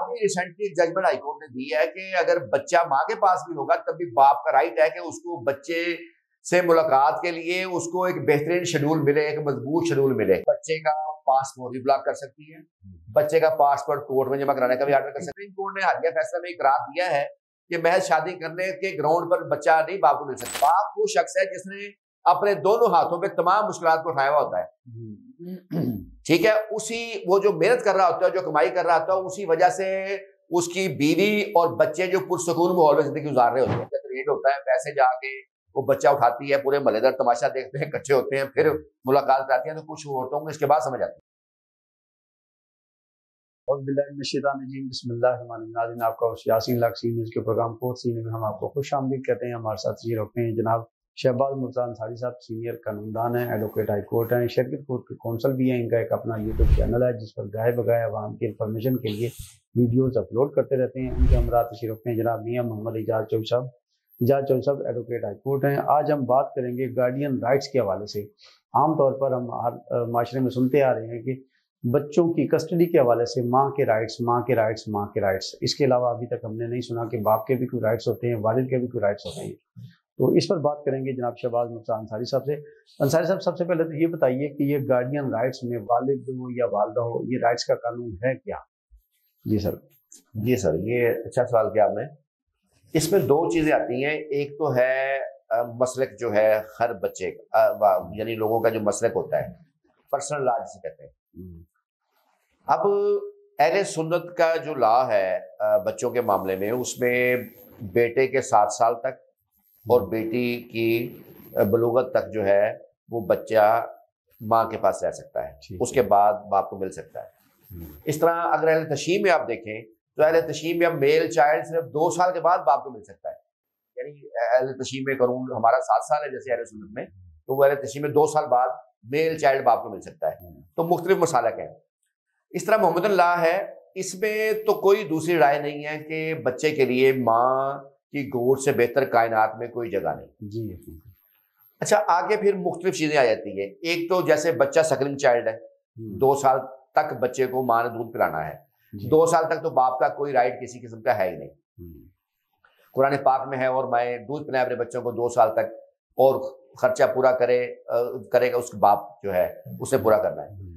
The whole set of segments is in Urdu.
ابھی ریسنٹلی ججمنٹ ہائی کورٹ نے دی ہے کہ اگر بچہ ماں کے پاس بھی ہوگا تب بھی باپ کا رائٹ ہے کہ اس کو بچے سے ملاقات کے لیے اس کو ایک بہترین شیڈول ملے، ایک مضبوط شیڈول ملے. بچے کا پاسپورٹ بھی بلاک کر سکتی ہے، بچے کا پاسپورٹ کورٹ میں جمع کرانے کا بھی آرڈر کر سکتی ہے. سپریم کورٹ نے حالیہ فیصلہ میں اقرار دیا ہے کہ محض شادی کرنے کے گراؤنڈ پر بچہ نہیں باپ کو مل سکتا. باپ وہ شخص ہے جس نے اپنے دونوں ہاتھوں پہ تمام مشکلات کو اٹھایا ہوا ہوتا ہے. ٹھیک ہے، اسی وہ جو محنت کر رہا ہوتا ہے، جو کمائی کر رہا ہوتا ہے، اسی وجہ سے اس کی بیوی اور بچے جو پرسکون ماحول میں زندگی گزار رہے ہوتے ہیں. ریٹ ہوتا ہے، پیسے جا کے وہ بچہ اٹھاتی ہے، پورے محلے دار تماشا دیکھتے ہیں، اکٹھے ہوتے ہیں، پھر ملاقات آتی ہے تو کچھ عورتوں کو اس کے بعد سمجھ آتی ہے. بسم اللہ الرحمن الرحیم. آپ کا یاسین لاکسی نیوز کے پروگرام کورٹ سینے میں ہم آپ کو خوش آمدید کہتے ہیں. ہمارے ساتھ یہ رکھتے ہیں جناب شہباز مرزا انصاری صاحب، سینئر قانوندان ہیں، ایڈوکیٹ ہائی کورٹ ہیں، شرکت کورٹ کے کونسل بھی ہیں. ان کا ایک اپنا یوٹیوب چینل ہے جس پر گاہے بگاہے عوام کی انفارمیشن کے لیے ویڈیوز اپلوڈ کرتے رہتے ہیں. ان کے ہمراہ تشریف رکھتے ہیں جناب میاں محمد اعجاز چودھری صاحب. اعجاز چودھری صاحب ایڈوکیٹ ہائی کورٹ ہیں. آج ہم بات کریں گے گارڈین رائٹس کے حوالے سے. عام طور پر ہم معاشرے میں سنتے آ رہے ہیں کہ بچوں کی کسٹڈی کے حوالے سے ماں کے رائٹس، ماں کے رائٹس، ماں کے رائٹس. اس کے علاوہ ابھی تک ہم نے نہیں سنا کہ باپ کے بھی کوئی رائٹس ہوتے ہیں، والد کے بھی کوئی رائٹس ہوتے ہیں. تو اس پر بات کریں گے جناب شہباز مرزا انصاری صاحب سے. انصاری صاحب، سب سے پہلے تو یہ بتائیے کہ یہ گارڈین رائٹس میں والد ہو یا والدہ ہو، یہ رائٹس کا قانون ہے کیا؟ جی سر. جی سر، یہ اچھا سوال کیا آپ نے. اس میں دو چیزیں آتی ہیں. ایک تو ہے مسلک جو ہے ہر بچے کا، یعنی لوگوں کا جو مسلک ہوتا ہے، پرسنل لا جسے کہتے ہیں. اب اہل سنت کا جو لا ہے بچوں کے معاملے میں، اس میں بیٹے کے 7 سال تک اور بیٹی کی بلوغت تک جو ہے وہ بچہ ماں کے پاس رہ سکتا ہے، اس کے بعد باپ کو مل سکتا ہے. اس طرح اگر اہل تشیع میں آپ دیکھیں تو اہل تشیع میں اب میل چائلڈ صرف 2 سال کے بعد باپ کو مل سکتا ہے. یعنی اہل تشیع میں کروں ہمارا 7 سال ہے جیسے اہل سنت میں، تو وہ اہل تشیع میں 2 سال بعد میل چائلڈ باپ کو مل سکتا ہے. تو مختلف مسالک ہیں. اس طرح محمد اللہ ہے، اس میں تو کوئی دوسری رائے نہیں ہے کہ بچے کے لیے ماں کی گود سے بہتر کائنات میں کوئی جگہ نہیں. جی. اچھا، آگے پھر مختلف چیزیں آ جاتی ہیں. ایک تو جیسے بچہ سکلنگ چائلڈ ہے، 2 سال تک بچے کو ماں نے دودھ پلانا ہے. 2 سال تک تو باپ کا کوئی رائٹ کسی قسم کا ہے ہی نہیں. قرآن پاک میں ہے اور مائیں دودھ پلائیں اپنے بچوں کو 2 سال تک، اور خرچہ پورا کرے گا اس کے باپ جو ہے اسے پورا کرنا ہے.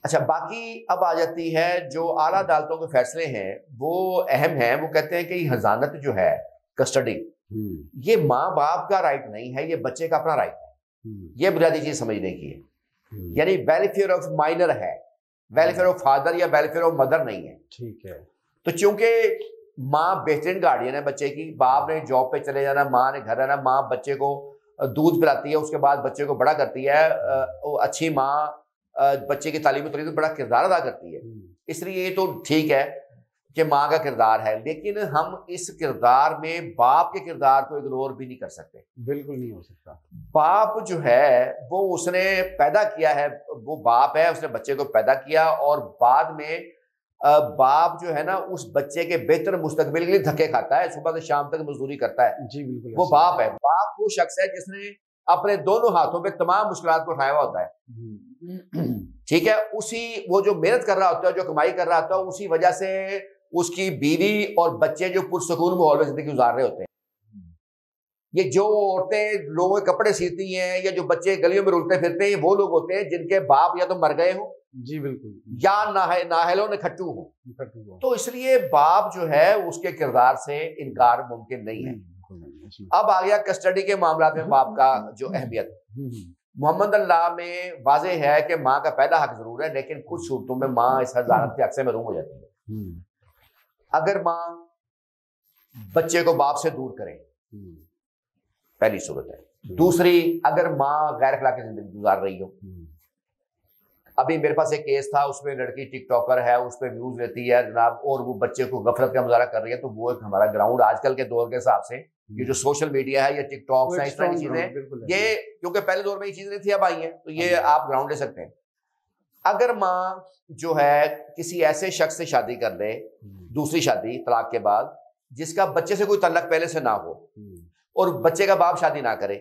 اچھا، باقی اب آ جاتی ہے جو اعلیٰ عدالتوں کے فیصلے ہیں وہ اہم ہیں. وہ کہتے ہیں کہ یہ حضانت جو ہے، کسٹڈی، یہ ماں باپ کا رائٹ نہیں ہے، یہ بچے کا اپنا رائٹ ہے. یہ بنیادی چیز سمجھنے کی ہے. یعنی ویلفیئر آف مائنر ہے، ویلفیئر آف فادر یا ویلفیئر آف مدر نہیں ہے. ٹھیک ہے. تو چونکہ ماں بہترین گارڈین ہے بچے کی، باپ نے جاب پہ چلے جانا، ماں نے گھر رہنا، ماں بچے کو دودھ پلاتی ہے، اس کے بعد بچے کو بڑا کرتی ہے. اچھی ماں بچے کی تعلیم و تربیت میں بڑا کردار ادا کرتی ہے. اس لیے یہ تو ٹھیک ہے کہ ماں کا کردار ہے، لیکن ہم اس کردار میں باپ کے کردار کو اگنور بھی نہیں کر سکتے. بالکل نہیں ہو سکتا. باپ جو ہے وہ اس نے پیدا کیا ہے، وہ باپ ہے، اس نے بچے کو پیدا کیا، اور بعد میں باپ جو ہے نا اس بچے کے بہتر مستقبل کے لیے دھکے کھاتا ہے، صبح سے شام تک مزدوری کرتا ہے. جی بالکل. وہ باپ ہے. باپ وہ شخص ہے جس نے اپنے دونوں ہاتھوں پہ تمام مشکلات کو اٹھایا ہوا ہوتا ہے. ٹھیک ہے، اسی وہ جو محنت کر رہا ہوتا ہے، جو کمائی کر رہا ہوتا ہے، اسی وجہ سے اس کی بیوی اور بچے جو پرسکون ماحول میں زندگی گزار رہے ہوتے ہیں. یہ جو عورتیں لوگوں کے کپڑے سیتی ہیں یا جو بچے گلیوں میں رلتے پھرتے ہیں، وہ لوگ ہوتے ہیں جن کے باپ یا تو مر گئے ہوں، جی بالکل، یا نااہلوں نے کھٹو ہوں. تو اس لیے باپ جو ہے اس کے کردار سے انکار ممکن نہیں ہے. اب آ گیا کسٹڈی کے معاملات میں باپ کا جو اہمیت. محمد اللہ میں واضح ہے کہ ماں کا پہلا حق ضرور ہے، لیکن کچھ صورتوں میں ماں اس حضانت کے حق سے محروم ہو جاتی ہے. اگر ماں بچے کو باپ سے دور کرے، پہلی صورت ہے. دوسری، اگر ماں غیر اخلاقی زندگی گزار رہی ہو. ابھی میرے پاس ایک کیس تھا، اس میں لڑکی ٹک ٹاکر ہے، اس پہ ویوز لیتی ہے جناب، اور وہ بچے کو غفلت کا مظاہرہ کر رہی ہے. تو وہ ایک ہمارا گراؤنڈ آج کل کے دور کے حساب سے، یہ جو سوشل میڈیا ہے، یہ ٹک ٹاکس ہیں، اس طرح کی چیزیں، یہ کیونکہ پہلے دور میں یہ چیزیں نہیں تھی، اب آئی ہیں، تو یہ آپ گراؤنڈ لے سکتے ہیں. اگر ماں جو ہے کسی ایسے شخص سے شادی کر لے، دوسری شادی طلاق کے بعد، جس کا بچے سے کوئی تعلق پہلے سے نہ ہو، اور بچے کا باپ شادی نہ کرے،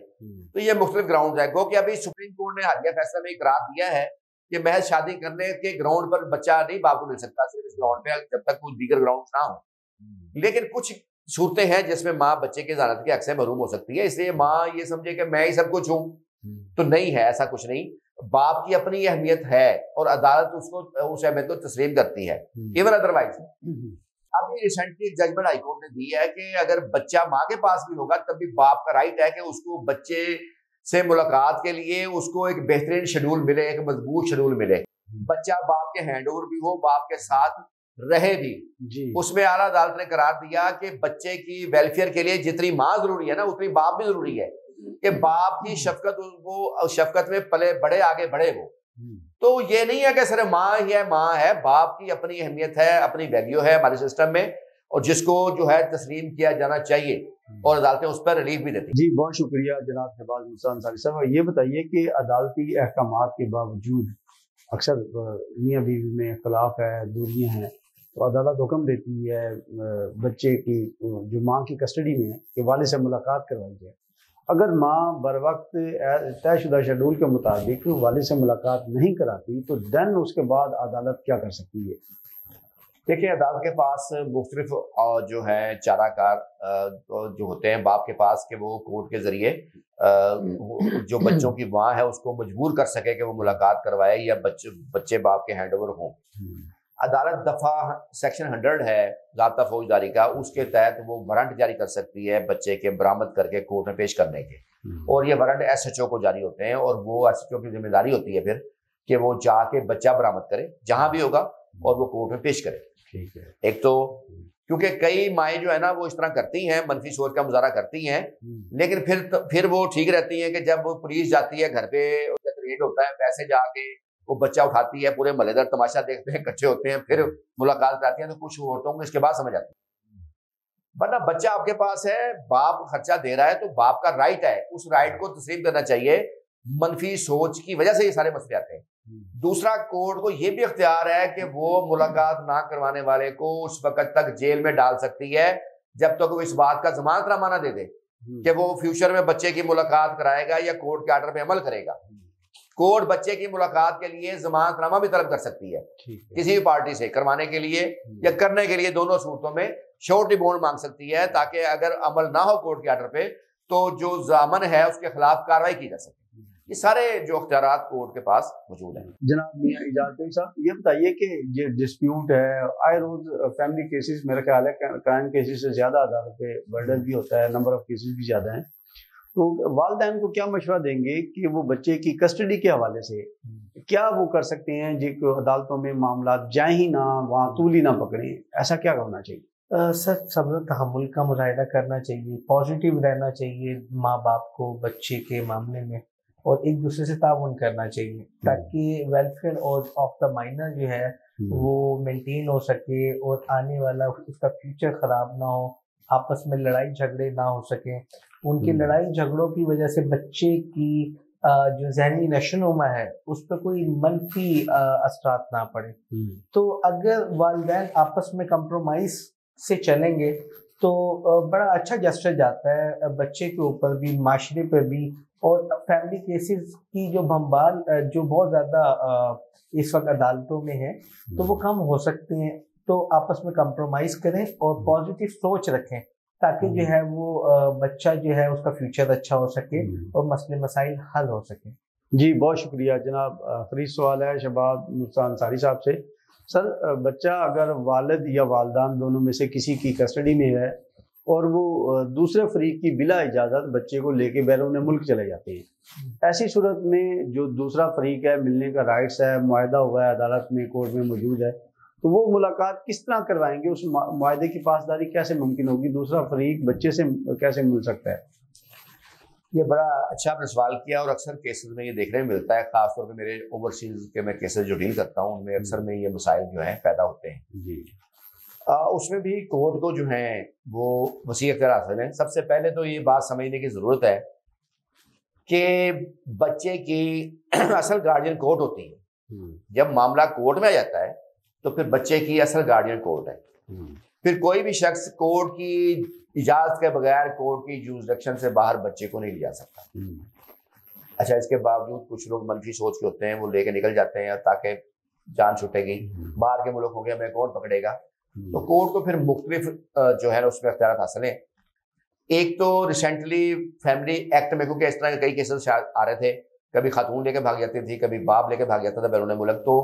تو یہ مختلف گراؤنڈ ہے. گو کہ ابھی سپریم کورٹ نے حالیہ فیصلہ میں اقرار دیا ہے کہ محض شادی کرنے کے گراؤنڈ پر بچہ نہیں باپ کو مل سکتا صرف اس گراؤنڈ پہ، جب تک کوئی دیگر گراؤنڈ نہ ہو۔ لیکن کچھ صورتیں ہیں جس میں ماں بچے کی ضمانت کے حق سے محروم ہو سکتی ہے، اس لیے ماں یہ سمجھے کہ میں ہی سب کچھ ہوں تو نہیں ہے، ایسا کچھ نہیں۔ باپ کی اپنی اہمیت ہے اور عدالت اس کو اس اہمیت کو تسلیم کرتی ہے، ایون ادروائز۔ ابھی ریسنٹلی ایک ججمنٹ ہائی کورٹ نے دی ہے کہ اگر بچہ ماں کے پاس بھی ہوگا تب بھی باپ کا رائٹ ہے کہ اس کو بچے سے ملاقات کے لیے اس کو ایک بہترین شیڈول ملے، ایک مضبوط شیڈول ملے، بچہ باپ کے ہینڈ اوور بھی ہو، باپ کے ساتھ رہے بھی۔ اس میں اعلیٰ عدالت نے قرار دیا کہ بچے کی ویلفیئر کے لیے جتنی ماں ضروری ہے نا اتنی باپ بھی ضروری ہے، کہ باپ کی شفقت، وہ شفقت میں پلے بڑے آگے بڑھے وہ۔ تو یہ نہیں ہے کہ صرف ماں ہی ہے، ماں ہے، باپ کی اپنی اہمیت ہے، اپنی ویلیو ہے ہمارے سسٹم میں، اور جس کو جو ہے تسلیم کیا جانا چاہیے، اور عدالتیں اس پر ریلیف بھی دیتی ہیں۔ جی بہت شکریہ جناب شہباز مرزا انصاری صاحب۔ یہ بتائیے کہ عدالتی احکامات کے باوجود اکثر میاں بیوی میں اختلاف ہے، دوریاں ہیں، تو عدالت حکم دیتی ہے بچے کی جو ماں کی کسٹڈی میں ہے کہ والد سے ملاقات کروائی جائے۔ اگر ماں بر وقت طے شدہ شیڈول کے مطابق والد سے ملاقات نہیں کراتی تو دین اس کے بعد عدالت کیا کر سکتی ہے؟ دیکھیں عدالت کے پاس مختلف جو ہے چارہ کار جو ہوتے ہیں باپ کے پاس، کہ وہ کورٹ کے ذریعے جو بچوں کی ماں ہے اس کو مجبور کر سکے کہ وہ ملاقات کروائے یا بچے باپ کے ہینڈ اوور ہوں۔ عدالت دفعہ سیکشن 100 ہے ضابطہ فوجداری کا، اس کے تحت وہ وارنٹ جاری کر سکتی ہے بچے کے برآمد کر کے کورٹ میں پیش کرنے کے، اور یہ وارنٹ ایس ایچ او کو جاری ہوتے ہیں، اور وہ ایس ایچ او کی ذمہ داری ہوتی ہے پھر کہ وہ جا کے بچہ برآمد کرے جہاں بھی ہوگا اور وہ کورٹ میں پیش کرے۔ ایک تو کیونکہ کئی مائیں جو ہے نا وہ اس طرح کرتی ہیں، منفی سوچ کا مظاہرہ کرتی ہیں، لیکن پھر وہ ٹھیک رہتی ہیں کہ جب وہ پولیس جاتی ہے گھر پہ، ریڈ ہوتا ہے، پیسے جا کے وہ بچہ اٹھاتی ہے، پورے محلے دار تماشا دیکھتے ہیں، اکٹھے ہوتے ہیں، پھر ملاقات کراتی ہیں، تو کچھ عورتوں کو اس کے بعد سمجھ آتی ہے۔ ورنہ بچہ آپ کے پاس ہے، باپ خرچہ دے رہا ہے تو باپ کا رائٹ ہے، اس رائٹ کو تسلیم کرنا چاہیے۔ منفی سوچ کی وجہ سے یہ سارے مسئلے آتے ہیں۔ دوسرا، کورٹ کو یہ بھی اختیار ہے کہ وہ ملاقات نہ کروانے والے کو اس وقت تک جیل میں ڈال سکتی ہے جب تک وہ اس بات کا ضمانت نامہ نہ دے دے کہ وہ فیوچر میں بچے کی ملاقات کرائے گا یا کورٹ کے آرڈر پہ عمل کرے گا۔ کورٹ بچے کی ملاقات کے لیے ضمانت نامہ بھی طلب کر سکتی ہے کسی بھی پارٹی سے، کروانے کے لیے یا کرنے کے لیے، دونوں صورتوں میں شورٹی بونڈ مانگ سکتی ہے، تاکہ اگر عمل نہ ہو کورٹ کے آرڈر پہ تو جو ضامن ہے اس کے خلاف کارروائی کی جا سکے۔ یہ سارے جو اختیارات کورٹ کے پاس موجود ہیں۔ جناب میاں اجازت صاحب، یہ بتائیے کہ یہ ڈسپیوٹ ہے، آئے روز فیملی کیسز، میرا خیال ہے کرائم کیسز سے زیادہ عدالت پہ برڈن بھی ہوتا ہے، نمبر آف کیسز بھی زیادہ ہیں، تو والدین کو کیا مشورہ دیں گے کہ وہ بچے کی کسٹڈی کے حوالے سے کیا وہ کر سکتے ہیں جی کو عدالتوں میں معاملات جائیں ہی نہ، وہاں طول ہی نہ پکڑیں، ایسا کیا کرنا چاہیے؟ سر صبر تحمل کا مظاہرہ کرنا چاہیے، پازیٹیو رہنا چاہیے ماں باپ کو بچے کے معاملے میں، اور ایک دوسرے سے تعاون کرنا چاہیے تاکہ ویلفیئر اور آف دا مائنر جو ہے وہ مینٹین ہو سکے اور آنے والا اس کا فیوچر خراب نہ ہو، آپس میں لڑائی جھگڑے نہ ہو سکیں۔ ان کی لڑائی جھگڑوں کی وجہ سے بچے کی جو ذہنی نشو و نما ہے اس پہ کوئی منفی اثرات نہ پڑے۔ تو اگر والدین آپس میں کمپرومائز سے چلیں گے تو بڑا اچھا جسٹر جاتا ہے بچے کے اوپر بھی، معاشرے پہ بھی، اور فیملی کیسز کی جو بھنبال جو بہت زیادہ اس وقت عدالتوں میں ہے تو وہ کم ہو سکتے ہیں۔ تو آپس میں کمپرومائز کریں اور پازیٹیو سوچ رکھیں تاکہ جو ہے وہ بچہ جو ہے اس کا فیوچر اچھا ہو سکے اور مسئلے مسائل حل ہو سکیں۔ جی بہت شکریہ جناب۔ آخری سوال ہے شہباز مرزا انصاری صاحب سے۔ سر، بچہ اگر والد یا والدان دونوں میں سے کسی کی کسٹڈی میں ہے اور وہ دوسرے فریق کی بلا اجازت بچے کو لے کے بیرون ملک چلے جاتے ہیں، ایسی صورت میں جو دوسرا فریق ہے، ملنے کا رائٹس ہے، معاہدہ ہوا ہے، عدالت میں کورٹ میں موجود ہے، تو وہ ملاقات کس طرح کروائیں گے؟ اس معاہدے کی پاسداری کیسے ممکن ہوگی؟ دوسرا فریق بچے سے کیسے مل سکتا ہے؟ یہ بڑا اچھا آپ نے سوال کیا، اور اکثر کیسز میں یہ دیکھنے میں ملتا ہے، خاص طور پہ میرے اوورسیز کے میں کیسز جو ڈیل کرتا ہوں ان میں اکثر میں یہ مسائل جو ہیں پیدا ہوتے ہیں۔ جی، اس میں بھی کورٹ کو جو ہیں وہ وسیع اختیار حاصل ہیں۔ سب سے پہلے تو یہ بات سمجھنے کی ضرورت ہے کہ بچے کی اصل گارڈین کورٹ ہوتی ہے۔ جب معاملہ کورٹ میں آ جاتا ہے تو پھر بچے کی اصل گارڈین کورٹ ہے۔ پھر کوئی بھی شخص کورٹ کی اجازت کے بغیر کورٹ کی جورسڈکشن سے باہر بچے کو نہیں لے جا سکتا۔ اچھا اس کے باوجود کچھ لوگ منفی سوچ کے ہوتے ہیں، وہ لے کے نکل جاتے ہیں تاکہ جان چھوٹے گی، باہر کے ملک ہو گیا، ہمیں کون پکڑے گا. تو کورٹ کو پھر مختلف جو ہے نا اس میں اختیارات حاصل ہیں. ایک تو ریسنٹلی فیملی ایکٹ میں، کیونکہ اس طرح کے کئی کیسز آ رہے تھے، کبھی خاتون لے کے بھاگ جاتی تھی، کبھی باپ لے کے بھاگ جاتا تھا بیرون ملک، تو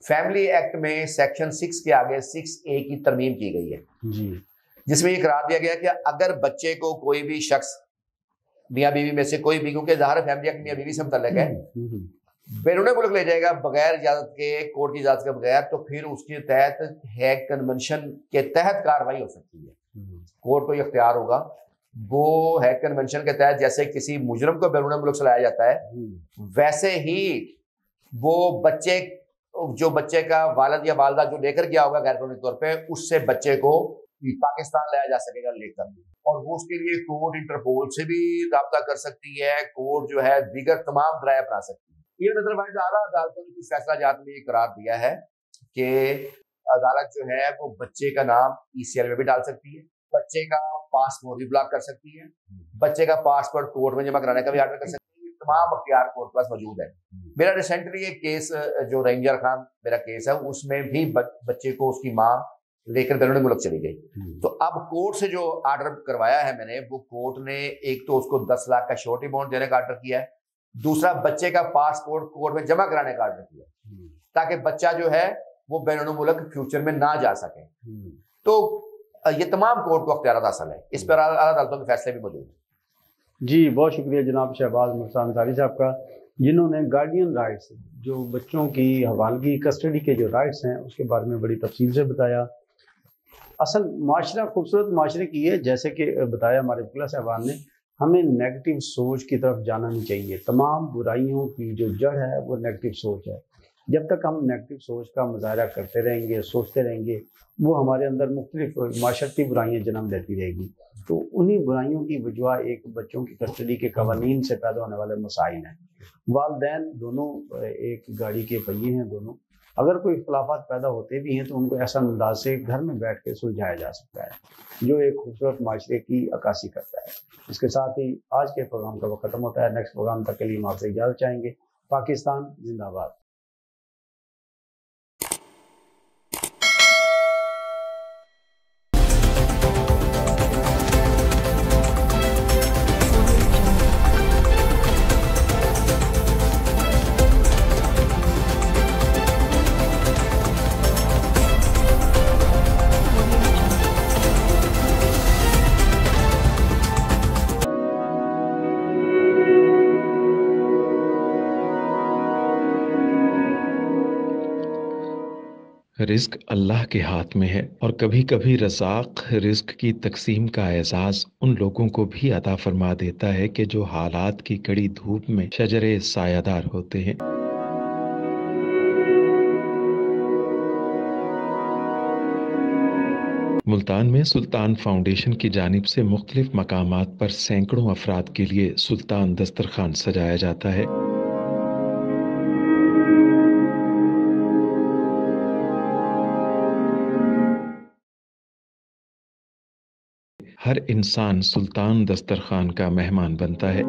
فیملی ایکٹ میں سیکشن 6 کے آگے 6A کی ترمیم کی گئی ہے جی، جس میں یہ قرار دیا گیا کہ اگر بچے کو کوئی بھی شخص میاں بیوی میں سے کوئی بھی، کیونکہ ظاہر فیملی ایکٹ میاں بیوی سے متعلق ہے، بیرون ملک لے جائے گا بغیر اجازت کے، کورٹ کی اجازت کے بغیر، تو پھر اس کے تحت ہیگ کنونشن کے تحت کارروائی ہو سکتی ہے. کورٹ کو یہ اختیار ہوگا، وہ ہیگ کنونشن کے تحت جیسے کسی مجرم کو بیرون ملک سے لایا جاتا ہے، ویسے ہی وہ بچے کا والد یا والدہ جو لے کر گیا ہوگا غیر قانونی طور پہ، اس سے بچے کو پاکستان لایا جا سکے گا لے کر، اور وہ اس کے لیے کورٹ انٹرپول سے بھی رابطہ کر سکتی ہے، کورٹ جو ہے دیگر تمام ذرائع اپنا سکتی ہے. یہ ادروائز اعلیٰ عدالتوں نے کچھ فیصلہ جات میں یہ قرار دیا ہے کہ عدالت جو ہے وہ بچے کا نام ECL میں بھی ڈال سکتی ہے، بچے کا پاسپورٹ بھی بلاک کر سکتی ہے، بچے کا پاسپورٹ کورٹ میں جمع کرانے کا بھی آرڈر کر سکتی ہے. تمام اختیار کورٹ پاس موجود ہے. میرا ریسنٹلی ایک کیس جو رینجر خان میرا کیس ہے، اس میں بھی بچے کو اس کی ماں لے کر بیرون ملک چلی گئی. تو اب کورٹ سے جو آرڈر کروایا ہے میں نے، وہ کورٹ نے ایک تو اس کو 10 لاکھ کا شورٹی بانڈ دینے کا آرڈر کیا ہے، دوسرا بچے کا پاسپورٹ کورٹ میں جمع کرانے کا آرڈر کیا تاکہ بچہ جو ہے وہ بیرون ملک فیوچر میں نہ جا سکے. تو یہ تمام کورٹ کو اختیارات حاصل ہے، اس پر اعلیٰ عدالتوں کے فیصلے بھی موجود ہیں. جی بہت شکریہ جناب شہباز مرزا انصاری صاحب کا، جنہوں نے گارڈین رائٹس، جو بچوں کی حوالگی کسٹڈی کے جو رائٹس ہیں اس کے بارے میں بڑی تفصیل سے بتایا. اصل معاشرہ خوبصورت معاشرے کی ہے، جیسے کہ بتایا ہمارے وکلا صاحبان نے، ہمیں نیگیٹو سوچ کی طرف جانا نہیں چاہیے. تمام برائیوں کی جو جڑ ہے وہ نیگیٹو سوچ ہے. جب تک ہم نیگیٹو سوچ کا مظاہرہ کرتے رہیں گے، سوچتے رہیں گے، وہ ہمارے اندر مختلف معاشرتی برائیاں جنم لیتی رہے گی. تو انہی برائیوں کی وجہ ایک بچوں کی کسٹڈی کے قوانین سے پیدا ہونے والے مسائل ہیں. والدین دونوں ایک گاڑی کے پہیے ہیں دونوں. اگر کوئی اختلافات پیدا ہوتے بھی ہیں تو ان کو ایسا انداز سے گھر میں بیٹھ کے سلجھایا جا سکتا ہے، جو ایک خوبصورت معاشرے کی عکاسی کرتا ہے. اس کے ساتھ ہی آج کے پروگرام کا وقت ختم ہوتا ہے. نیکسٹ پروگرام تک کے لیے ہم آپ سے اجازت چاہیں گے. پاکستان زندہ باد. رزق اللہ کے ہاتھ میں ہے، اور کبھی کبھی رزاق رزق کی تقسیم کا اعزاز ان لوگوں کو بھی عطا فرما دیتا ہے کہ جو حالات کی کڑی دھوپ میں شجرے سایہ دار ہوتے ہیں. ملتان میں سلطان فاؤنڈیشن کی جانب سے مختلف مقامات پر سینکڑوں افراد کے لیے سلطان دسترخوان سجایا جاتا ہے. ہر انسان سلطان دسترخوان کا مہمان بنتا ہے.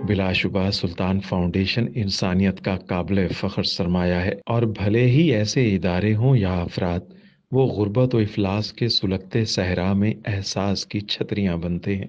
بلا شبہ سلطان فاؤنڈیشن انسانیت کا قابل فخر سرمایہ ہے، اور بھلے ہی ایسے ادارے ہوں یا افراد، وہ غربت و افلاس کے سلگتے صحرا میں احساس کی چھتریاں بنتے ہیں.